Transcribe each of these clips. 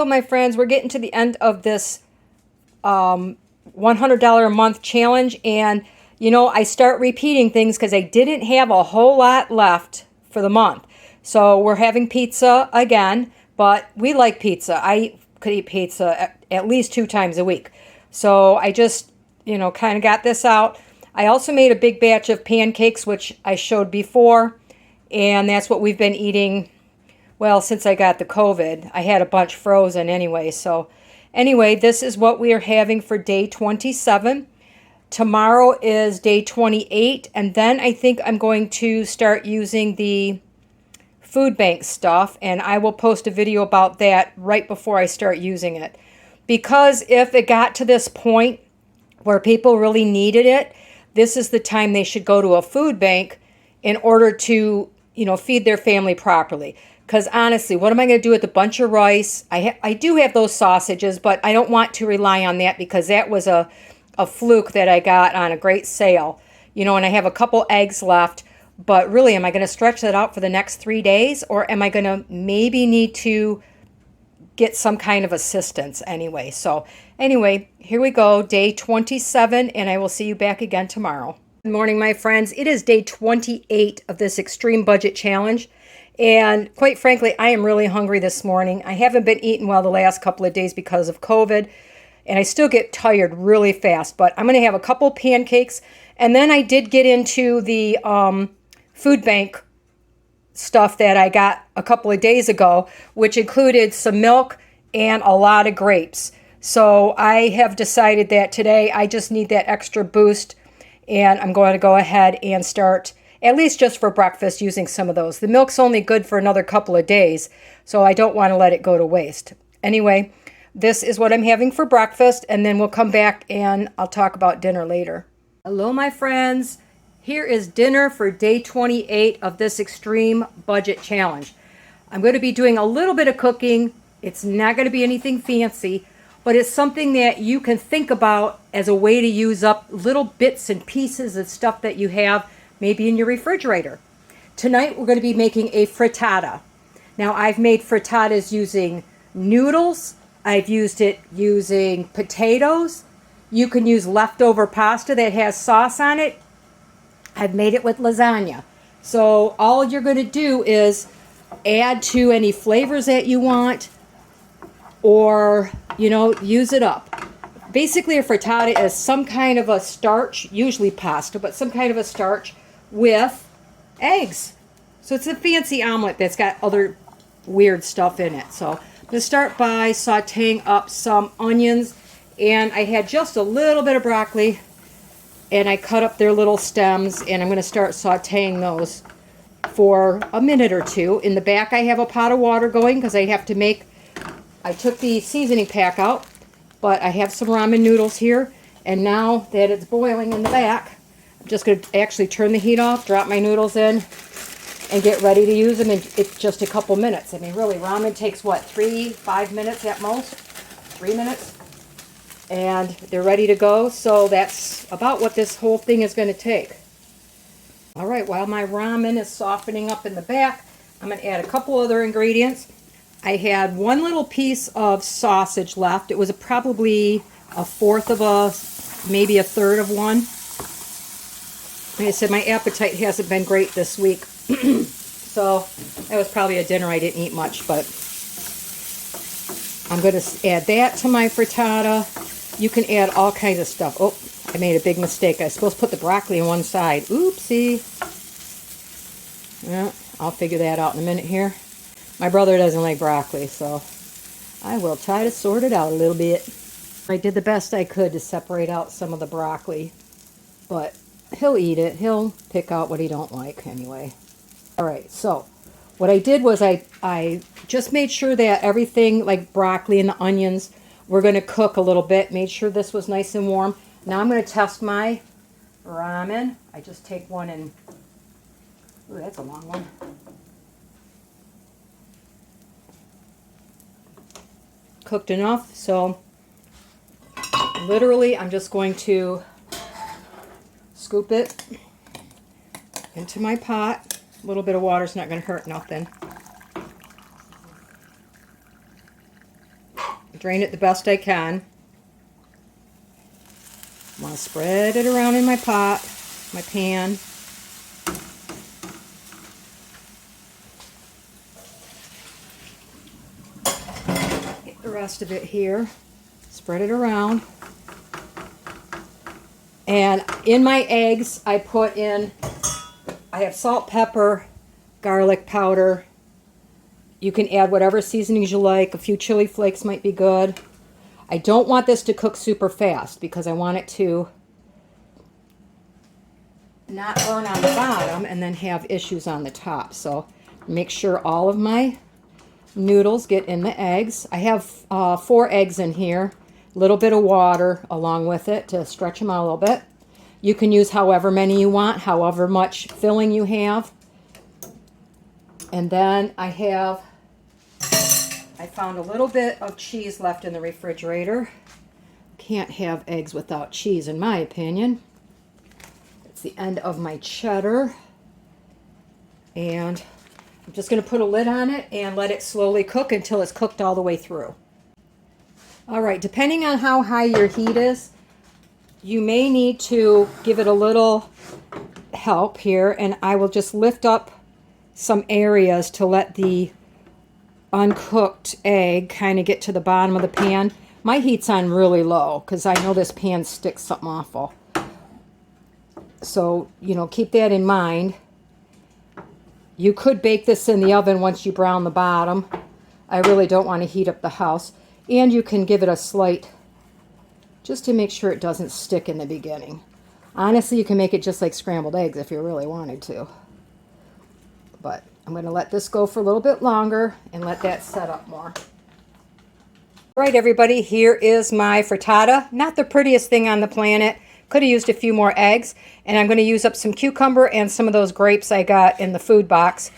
So my friends, we're getting to the end of this $100 a month challenge, and you know, I start repeating things because I didn't have a whole lot left for the month. So we're having pizza again, but we like pizza. I could eat pizza at least 2 times a week. So I just, you know, kind of got this out. I also made a big batch of pancakes, which I showed before, and that's what we've been eating. Well, since I got the COVID, I had a bunch frozen anyway. So anyway, this is what we are having for day 27. Tomorrow is day 28. And then I think I'm going to start using the food bank stuff. And I will post a video about that right before I start using it. Because if it got to this point where people really needed it, this is the time they should go to a food bank in order to, you know, feed their family properly. Because honestly, what am I going to do with a bunch of rice? I do have those sausages, but I don't want to rely on that because that was a fluke that I got on a great sale. You know, and I have a couple eggs left. But really, am I going to stretch that out for the next 3 days? Or am I going to maybe need to get some kind of assistance anyway? So anyway, here we go, day 27, and I will see you back again tomorrow. Good morning, my friends. It is day 28 of this extreme budget challenge. And quite frankly, I am really hungry this morning. I haven't been eating well the last couple of days because of COVID, and I still get tired really fast. But I'm going to have a couple pancakes, and then I did get into the food bank stuff that I got a couple of days ago, which included some milk and a lot of grapes. So I have decided that today I just need that extra boost, and I'm going to go ahead and start, at least just for breakfast, using some of those. The milk's only good for another couple of days, so I don't want to let it go to waste. Anyway, this is what I'm having for breakfast, and then we'll come back and I'll talk about dinner later. Hello, my friends. Here is dinner for day 28 of this extreme budget challenge. I'm going to be doing a little bit of cooking. It's not going to be anything fancy, but it's something that you can think about as a way to use up little bits and pieces of stuff that you have maybe in your refrigerator. Tonight we're going to be making a frittata. Now I've made frittatas using noodles. I've used it using potatoes. You can use leftover pasta that has sauce on it. I've made it with lasagna. So all you're going to do is add to any flavors that you want, or, you know, use it up. Basically, a frittata is some kind of a starch, usually pasta, but some kind of a starch with eggs. So it's a fancy omelet that's got other weird stuff in it. So I'm going to start by sauteing up some onions, and I had just a little bit of broccoli, and I cut up their little stems, and I'm going to start sauteing those for a minute or two. In the back I have a pot of water going because I have to make, I took the seasoning pack out, but I have some ramen noodles here, and now that it's boiling in the back, I'm just going to actually turn the heat off, drop my noodles in, and get ready to use them in just a couple minutes. I mean, really, ramen takes what, 5 minutes at most? 3 minutes? And they're ready to go, so that's about what this whole thing is going to take. All right, while my ramen is softening up in the back, I'm going to add a couple other ingredients. I had one little piece of sausage left. It was probably a fourth of maybe a third of one. Like I said, my appetite hasn't been great this week. So that was probably a dinner I didn't eat much, but I'm going to add that to my frittata. You can add all kinds of stuff. Oh, I made a big mistake. I was supposed to put the broccoli on one side. Oopsie. Yeah, I'll figure that out in a minute here. My brother doesn't like broccoli, so I will try to sort it out a little bit. I did the best I could to separate out some of the broccoli, but he'll eat it. He'll pick out what he don't like anyway. All right, so what I did was I just made sure that everything, like broccoli and the onions, we're going to cook a little bit. Made sure this was nice and warm. Now I'm going to test my ramen. I just take one and... Ooh, that's a long one. Cooked enough, so literally I'm just going to scoop it into my pot. A little bit of water's not going to hurt nothing. drain it the best I can. I'm going to spread it around in my pot, my pan. Get the rest of it here. Spread it around. And in my eggs, I have salt, pepper, garlic powder. You can add whatever seasonings you like. A few chili flakes might be good. I don't want this to cook super fast because I want it to not burn on the bottom and then have issues on the top. So make sure all of my noodles get in the eggs. I have 4 eggs in here. A little bit of water along with it to stretch them out a little bit. You can use however many you want, however much filling you have. And then I found a little bit of cheese left in the refrigerator. Can't have eggs without cheese, in my opinion. It's the end of my cheddar. And I'm just going to put a lid on it and let it slowly cook until it's cooked all the way through. All right, depending on how high your heat is, you may need to give it a little help here, and I will just lift up some areas to let the uncooked egg kind of get to the bottom of the pan. My heat's on really low because I know this pan sticks something awful. So, keep that in mind. You could bake this in the oven once you brown the bottom. I really don't want to heat up the house. And you can give it a slight, just to make sure it doesn't stick in the beginning. Honestly, you can make it just like scrambled eggs if you really wanted to. But I'm going to let this go for a little bit longer and let that set up more. All right, everybody, here is my frittata. Not the prettiest thing on the planet. Could have used a few more eggs. And I'm going to use up some cucumber and some of those grapes I got in the food box.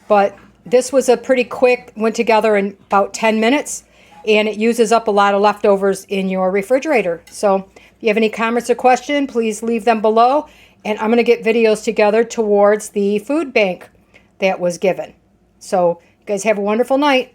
But this was a pretty quick, went together in about 10 minutes. And it uses up a lot of leftovers in your refrigerator. So if you have any comments or questions, please leave them below. And I'm going to get videos together towards the food bank that was given. So you guys have a wonderful night.